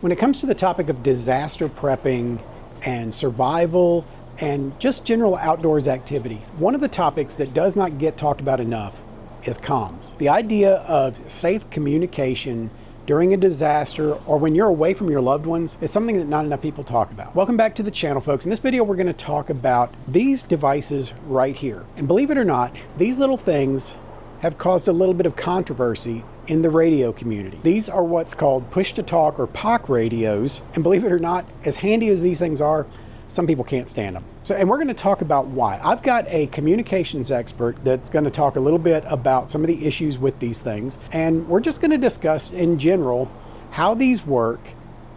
When it comes to the topic of disaster prepping and survival and just general outdoors activities, one of the topics that does not get talked about enough is comms. The idea of safe communication during a disaster or when you're away from your loved ones is something that not enough people talk about. Welcome back to the channel, folks. In this video, we're going to talk about these devices right here. And believe it or not, these little things have caused a little bit of controversy in the radio community. These are what's called push-to-talk or POC radios. And believe it or not, as handy as these things are, some people can't stand them. And we're going to talk about why. I've got a communications expert that's going to talk a little bit about some of the issues with these things. And we're just going to discuss in general how these work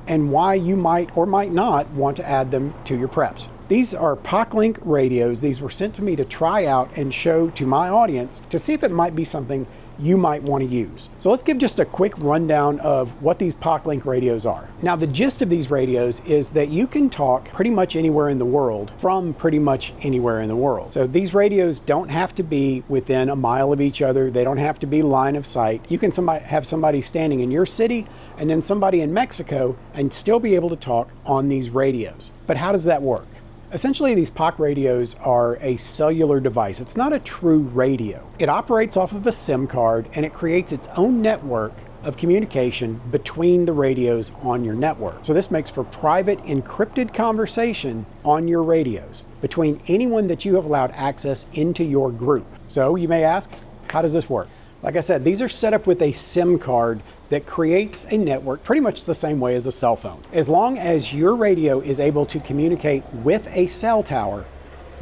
and why you might or might not want to add them to your preps. These are Poclink radios. These were sent to me to try out and show to my audience to see if it might be something you might want to use. So let's give just a quick rundown of what these Poclink radios are. Now, the gist of these radios is that you can talk pretty much anywhere in the world from pretty much anywhere in the world. So these radios don't have to be within a mile of each other. They don't have to be line of sight. You can have somebody standing in your city and then somebody in Mexico and still be able to talk on these radios. But how does that work? Essentially, these POC radios are a cellular device. It's not a true radio. It operates off of a SIM card and it creates its own network of communication between the radios on your network. So this makes for private encrypted conversation on your radios between anyone that you have allowed access into your group. So you may ask, how does this work? Like I said, these are set up with a SIM card that creates a network pretty much the same way as a cell phone. As long as your radio is able to communicate with a cell tower,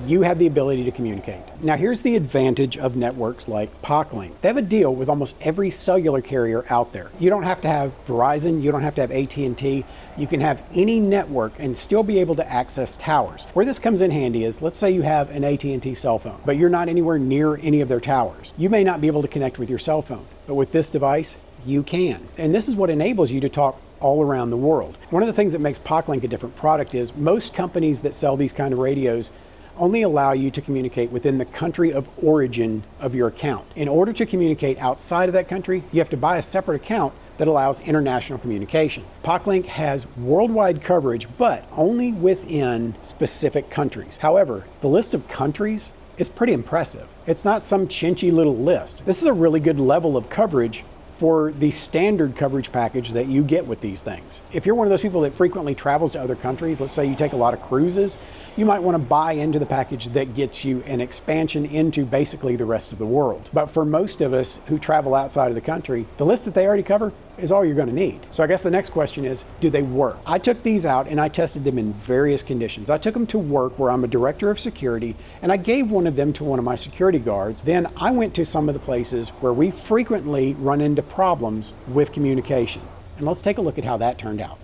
you have the ability to communicate. Now, here's the advantage of networks like Poclink. They have a deal with almost every cellular carrier out there. You don't have to have Verizon, you don't have to have AT&T. You can have any network and still be able to access towers. Where this comes in handy is, let's say you have an AT&T cell phone, but you're not anywhere near any of their towers. You may not be able to connect with your cell phone, but with this device, you can. And this is what enables you to talk all around the world. One of the things that makes Poclink a different product is most companies that sell these kind of radios only allow you to communicate within the country of origin of your account. In order to communicate outside of that country, you have to buy a separate account that allows international communication. Poclink has worldwide coverage, but only within specific countries. However, the list of countries is pretty impressive. It's not some chinchy little list. This is a really good level of coverage for the standard coverage package that you get with these things. If you're one of those people that frequently travels to other countries, let's say you take a lot of cruises, you might want to buy into the package that gets you an expansion into basically the rest of the world. But for most of us who travel outside of the country, the list that they already cover is all you're going to need. So I guess the next question is, do they work? I took these out and I tested them in various conditions. I took them to work where I'm a director of security and I gave one of them to one of my security guards. Then I went to some of the places where we frequently run into problems with communication. And let's take a look at how that turned out.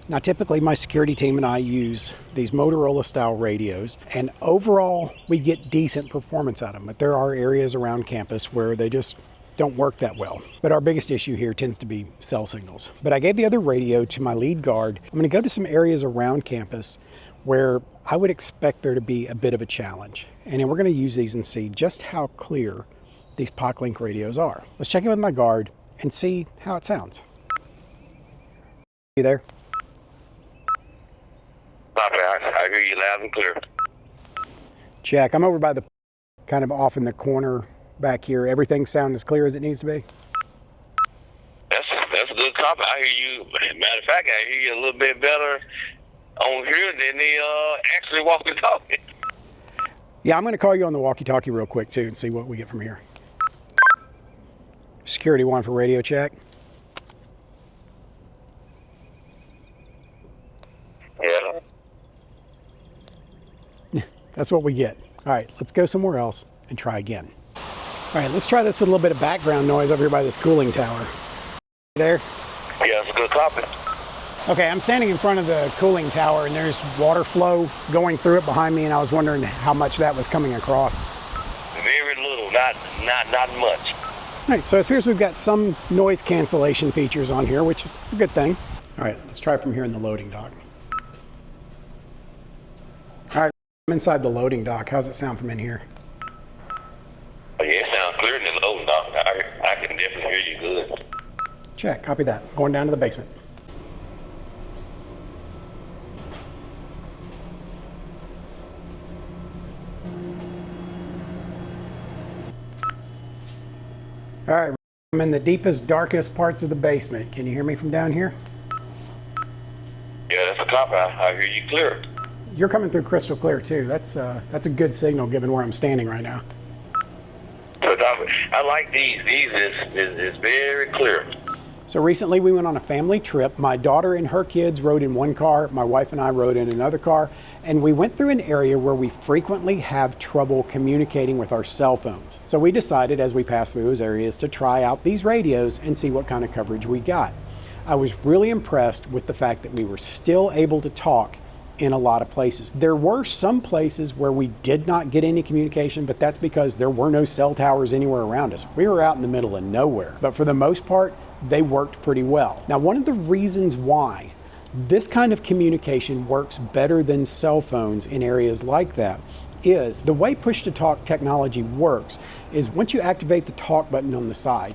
Now, typically my security team and I use these Motorola style radios, and overall we get decent performance out of them, but there are areas around campus where they just don't work that well. But our biggest issue here tends to be cell signals. But I gave the other radio to my lead guard. I'm gonna go to some areas around campus where I would expect there to be a bit of a challenge. And then we're gonna use these and see just how clear these Poclink radios are. Let's check in with my guard and see how it sounds. You there? Copy, I hear you loud and clear. Check. I'm over by the kind of off in the corner back here. Everything sound as clear as it needs to be? That's a good copy. I hear you. Matter of fact, I hear you a little bit better on here than the actually walkie-talkie. Yeah, I'm going to call you on the walkie-talkie real quick too and see what we get from here. Security 1 for radio check. Yeah. That's what we get. All right, let's go somewhere else and try again. All right, let's try this with a little bit of background noise over here by this cooling tower. There? Yeah, it's a good copy. Okay, I'm standing in front of the cooling tower and there's water flow going through it behind me, and I was wondering how much that was coming across. Very little, not much. All right, so it appears we've got some noise cancellation features on here, which is a good thing. All right, let's try from here in the loading dock. All right, I'm inside the loading dock. How's it sound from in here? Oh, yeah, it sounds clear in the loading dock. I can definitely hear you good. Check, copy that. Going down to the basement. All right, I'm in the deepest, darkest parts of the basement. Can you hear me from down here? Yeah, that's a cop. I hear you clear. You're coming through crystal clear too. That's a good signal given where I'm standing right now. But I like these. These is very clear. So recently we went on a family trip. My daughter and her kids rode in one car, my wife and I rode in another car, and we went through an area where we frequently have trouble communicating with our cell phones. So we decided as we passed through those areas to try out these radios and see what kind of coverage we got. I was really impressed with the fact that we were still able to talk in a lot of places. There were some places where we did not get any communication, but that's because there were no cell towers anywhere around us. We were out in the middle of nowhere, but for the most part, they worked pretty well. Now, one of the reasons why this kind of communication works better than cell phones in areas like that is the way push-to-talk technology works is once you activate the talk button on the side,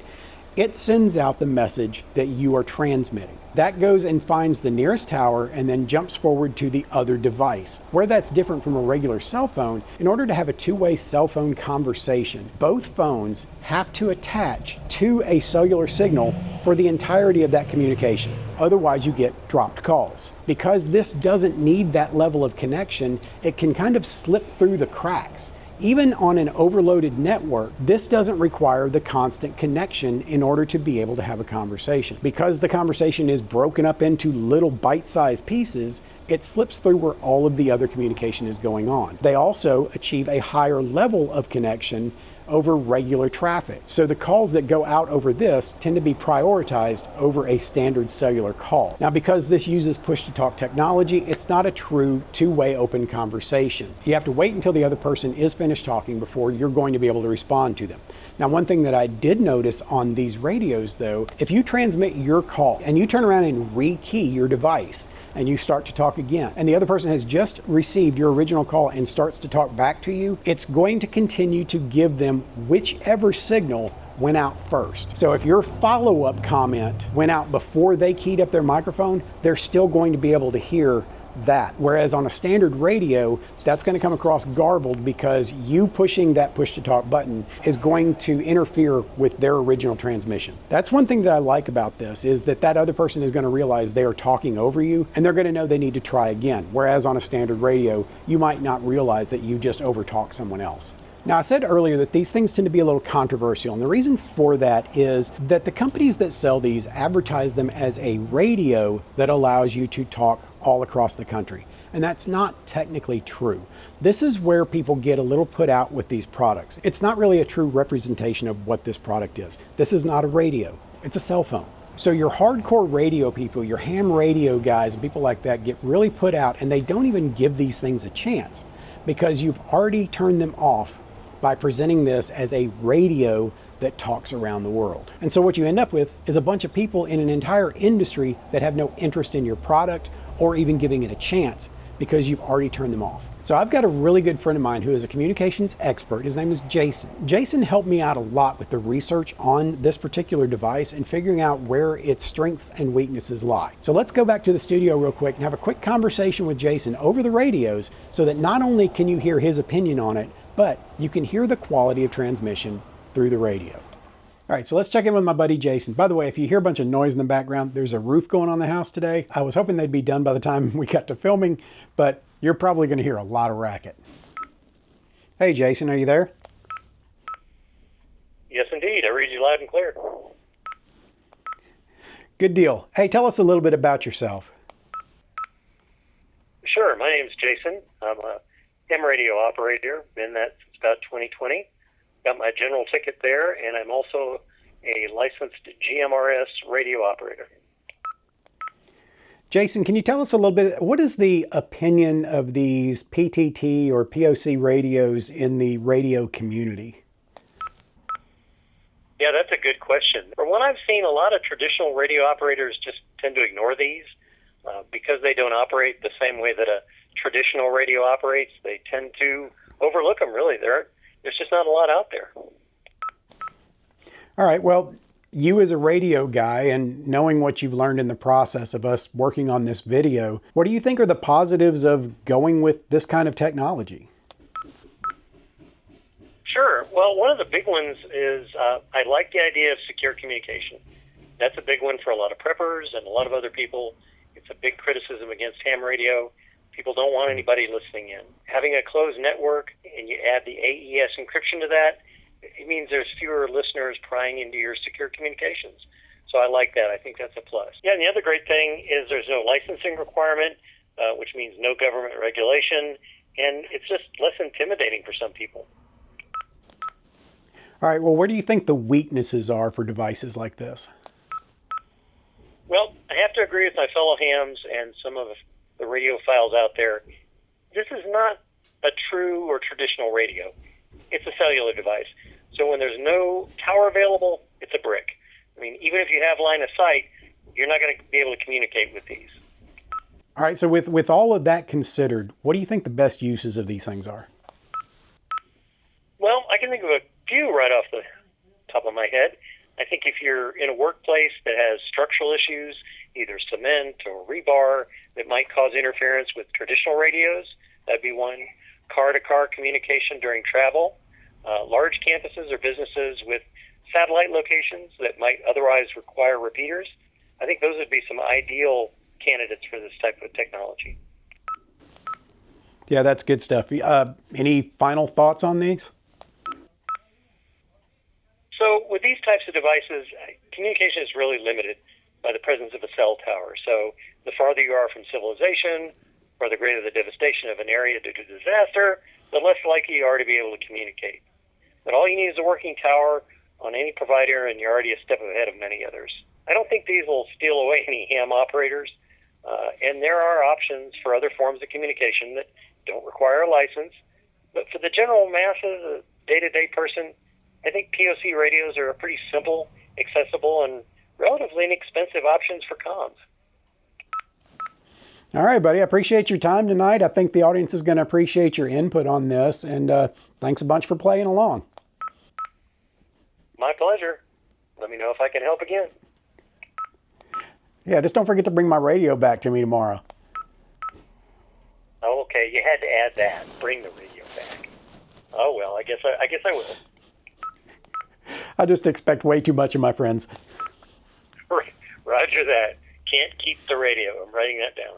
it sends out the message that you are transmitting. That goes and finds the nearest tower and then jumps forward to the other device. Where that's different from a regular cell phone, in order to have a two-way cell phone conversation, both phones have to attach to a cellular signal for the entirety of that communication. Otherwise, you get dropped calls. Because this doesn't need that level of connection, it can kind of slip through the cracks. Even on an overloaded network, this doesn't require the constant connection in order to be able to have a conversation. Because the conversation is broken up into little bite-sized pieces, it slips through where all of the other communication is going on. They also achieve a higher level of connection over regular traffic. So the calls that go out over this tend to be prioritized over a standard cellular call. Now, because this uses push-to-talk technology, it's not a true two-way open conversation. You have to wait until the other person is finished talking before you're going to be able to respond to them. Now, one thing that I did notice on these radios though, if you transmit your call and you turn around and rekey your device, and you start to talk again, and the other person has just received your original call and starts to talk back to you, it's going to continue to give them whichever signal went out first. So if your follow-up comment went out before they keyed up their microphone, they're still going to be able to hear that. Whereas on a standard radio, that's going to come across garbled because you pushing that push to talk button is going to interfere with their original transmission. That's one thing that I like about this is that that other person is going to realize they are talking over you and they're going to know they need to try again. Whereas on a standard radio, you might not realize that you just overtalk someone else. Now, I said earlier that these things tend to be a little controversial, and the reason for that is that the companies that sell these advertise them as a radio that allows you to talk all across the country. And that's not technically true. This is where people get a little put out with these products. It's not really a true representation of what this product is. This is not a radio, it's a cell phone. So your hardcore radio people, your ham radio guys and people like that get really put out, and they don't even give these things a chance because you've already turned them off by presenting this as a radio that talks around the world. And so what you end up with is a bunch of people in an entire industry that have no interest in your product or even giving it a chance because you've already turned them off. So I've got a really good friend of mine who is a communications expert. His name is Jason. Jason helped me out a lot with the research on this particular device and figuring out where its strengths and weaknesses lie. So let's go back to the studio real quick and have a quick conversation with Jason over the radios so that not only can you hear his opinion on it, but you can hear the quality of transmission through the radio. All right, so let's check in with my buddy Jason. By the way, if you hear a bunch of noise in the background, there's a roof going on the house today. I was hoping they'd be done by the time we got to filming, but you're probably gonna hear a lot of racket. Hey Jason, are you there? Yes, indeed. I read you loud and clear. Good deal. Hey, tell us a little bit about yourself. Sure. My name's Jason. I'm a ham radio operator. Been that since about 2020. Got my general ticket there, and I'm also a licensed GMRS radio operator. Jason, can you tell us a little bit, what is the opinion of these PTT or POC radios in the radio community? Yeah, that's a good question. From what I've seen, a lot of traditional radio operators just tend to ignore these because they don't operate the same way that a traditional radio operates. They tend to overlook them, really. There's just not a lot out there. All right, well, you as a radio guy and knowing what you've learned in the process of us working on this video, what do you think are the positives of going with this kind of technology? Sure. Well, one of the big ones is I like the idea of secure communication. That's a big one for a lot of preppers and a lot of other people. It's a big criticism against ham radio. People don't want anybody listening in. Having a closed network and you add the AES encryption to that, it means there's fewer listeners prying into your secure communications. So I like that. I think that's a plus. Yeah, and the other great thing is there's no licensing requirement, which means no government regulation, and it's just less intimidating for some people. All right, well, where do you think the weaknesses are for devices like this? Well, I have to agree with my fellow hams and some of the radiophiles out there. This is not a true or traditional radio. It's a cellular device. So when there's no tower available, it's a brick. I mean, even if you have line of sight, you're not going to be able to communicate with these. All right, so with all of that considered, what do you think the best uses of these things are? Well, I can think of a few right off the top of my head. I think if you're in a workplace that has structural issues, either cement or rebar, that might cause interference with traditional radios, that'd be one. Car-to-car communication during travel. Large campuses or businesses with satellite locations that might otherwise require repeaters. I think those would be some ideal candidates for this type of technology. Yeah, that's good stuff. Any final thoughts on these? So with these types of devices, communication is really limited by the presence of a cell tower. So the farther you are from civilization, or the greater the devastation of an area due to disaster, the less likely you are to be able to communicate. But all you need is a working tower on any provider, and you're already a step ahead of many others. I don't think these will steal away any ham operators, and there are options for other forms of communication that don't require a license. But for the general masses, the day-to-day person, I think POC radios are a pretty simple, accessible, and relatively inexpensive options for comms. All right, buddy. I appreciate your time tonight. I think the audience is going to appreciate your input on this, and thanks a bunch for playing along. My pleasure. Let me know if I can help again. Yeah, just don't forget to bring my radio back to me tomorrow. Oh, okay. You had to add that. Bring the radio back. Oh well, I guess I will. I just expect way too much of my friends. Roger that. Can't keep the radio. I'm writing that down.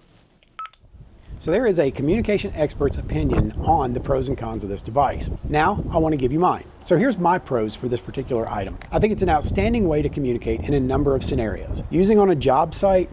So there is a communication expert's opinion on the pros and cons of this device. Now, I want to give you mine. So here's my pros for this particular item. I think it's an outstanding way to communicate in a number of scenarios. Using on a job site,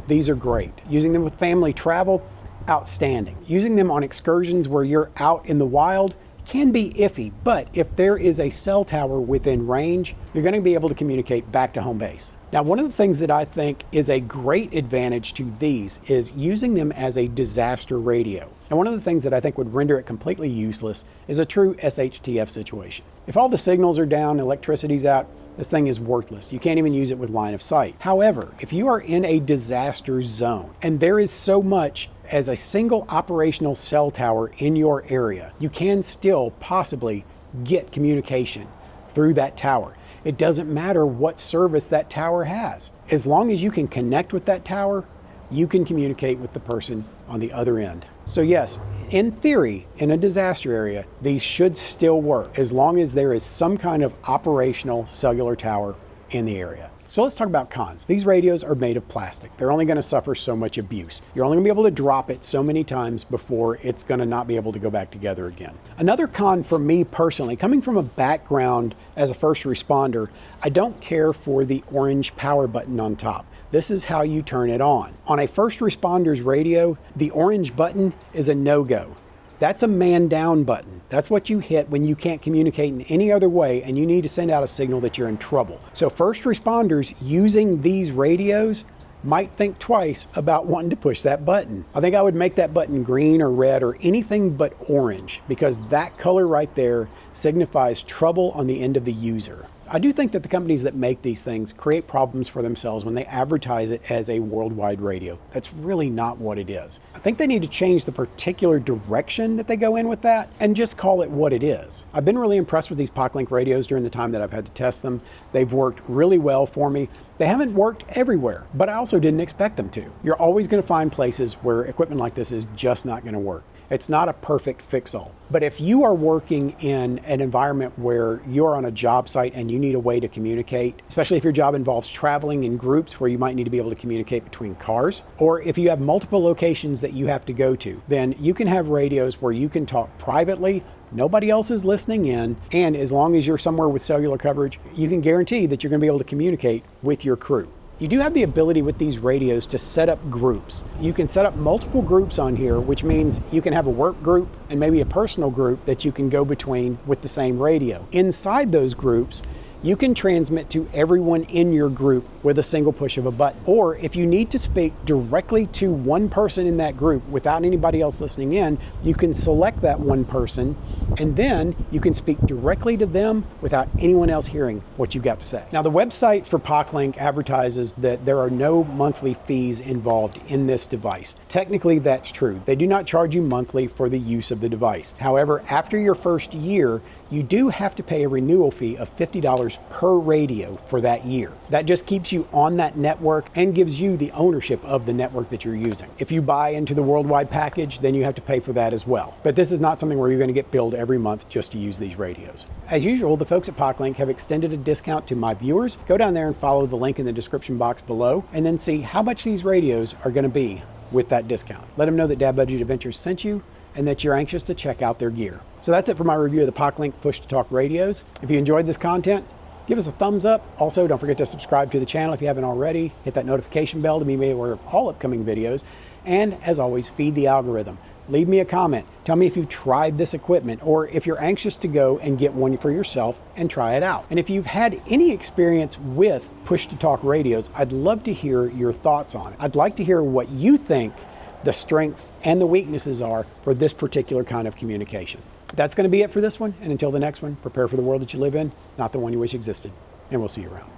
these are great. Using them with family travel, outstanding. Using them on excursions where you're out in the wild can be iffy, but if there is a cell tower within range, you're going to be able to communicate back to home base. Now, one of the things that I think is a great advantage to these is using them as a disaster radio. And one of the things that I think would render it completely useless is a true SHTF situation. If all the signals are down, electricity's out, this thing is worthless. You can't even use it with line of sight. However, if you are in a disaster zone and there is so much as a single operational cell tower in your area, you can still possibly get communication through that tower. It doesn't matter what service that tower has. As long as you can connect with that tower, you can communicate with the person on the other end. So yes, in theory, in a disaster area, these should still work as long as there is some kind of operational cellular tower in the area. So let's talk about cons. These radios are made of plastic. They're only going to suffer so much abuse. You're only going to be able to drop it so many times before it's going to not be able to go back together again. Another con for me personally, coming from a background as a first responder, I don't care for the orange power button on top. This is how you turn it on. On a first responder's radio, the orange button is a no-go. That's a man down button. That's what you hit when you can't communicate in any other way and you need to send out a signal that you're in trouble. So first responders using these radios might think twice about wanting to push that button. I think I would make that button green or red or anything but orange, because that color right there signifies trouble on the end of the user. I do think that the companies that make these things create problems for themselves when they advertise it as a worldwide radio. That's really not what it is. I think they need to change the particular direction that they go in with that and just call it what it is. I've been really impressed with these Poclink radios during the time that I've had to test them. They've worked really well for me. They haven't worked everywhere, but I also didn't expect them to. You're always going to find places where equipment like this is just not going to work. It's not a perfect fix-all. But if you are working in an environment where you're on a job site and you need a way to communicate, especially if your job involves traveling in groups where you might need to be able to communicate between cars, or if you have multiple locations that you have to go to, then you can have radios where you can talk privately, nobody else is listening in, and as long as you're somewhere with cellular coverage, you can guarantee that you're going to be able to communicate with your crew. You do have the ability with these radios to set up groups. You can set up multiple groups on here, which means you can have a work group and maybe a personal group that you can go between with the same radio. Inside those groups, you can transmit to everyone in your group with a single push of a button. Or if you need to speak directly to one person in that group without anybody else listening in, you can select that one person and then you can speak directly to them without anyone else hearing what you've got to say. Now, the website for Poclink advertises that there are no monthly fees involved in this device. Technically, that's true. They do not charge you monthly for the use of the device. However, after your first year, you do have to pay a renewal fee of $50 per radio for that year. That just keeps you on that network and gives you the ownership of the network that you're using. If you buy into the worldwide package, then you have to pay for that as well. But this is not something where you're going to get billed every month just to use these radios. As usual, the folks at Poclink have extended a discount to my viewers. Go down there and follow the link in the description box below and then see how much these radios are going to be with that discount. Let them know that Dad Budget Adventures sent you and that you're anxious to check out their gear. So that's it for my review of the Poclink push-to-talk radios. If you enjoyed this content, give us a thumbs up. Also, don't forget to subscribe to the channel if you haven't already. Hit that notification bell to be made aware of all upcoming videos. And as always, feed the algorithm. Leave me a comment. Tell me if you've tried this equipment or if you're anxious to go and get one for yourself and try it out. And if you've had any experience with push-to-talk radios, I'd love to hear your thoughts on it. I'd like to hear what you think the strengths and the weaknesses are for this particular kind of communication. That's going to be it for this one. And until the next one, prepare for the world that you live in, not the one you wish existed. And we'll see you around.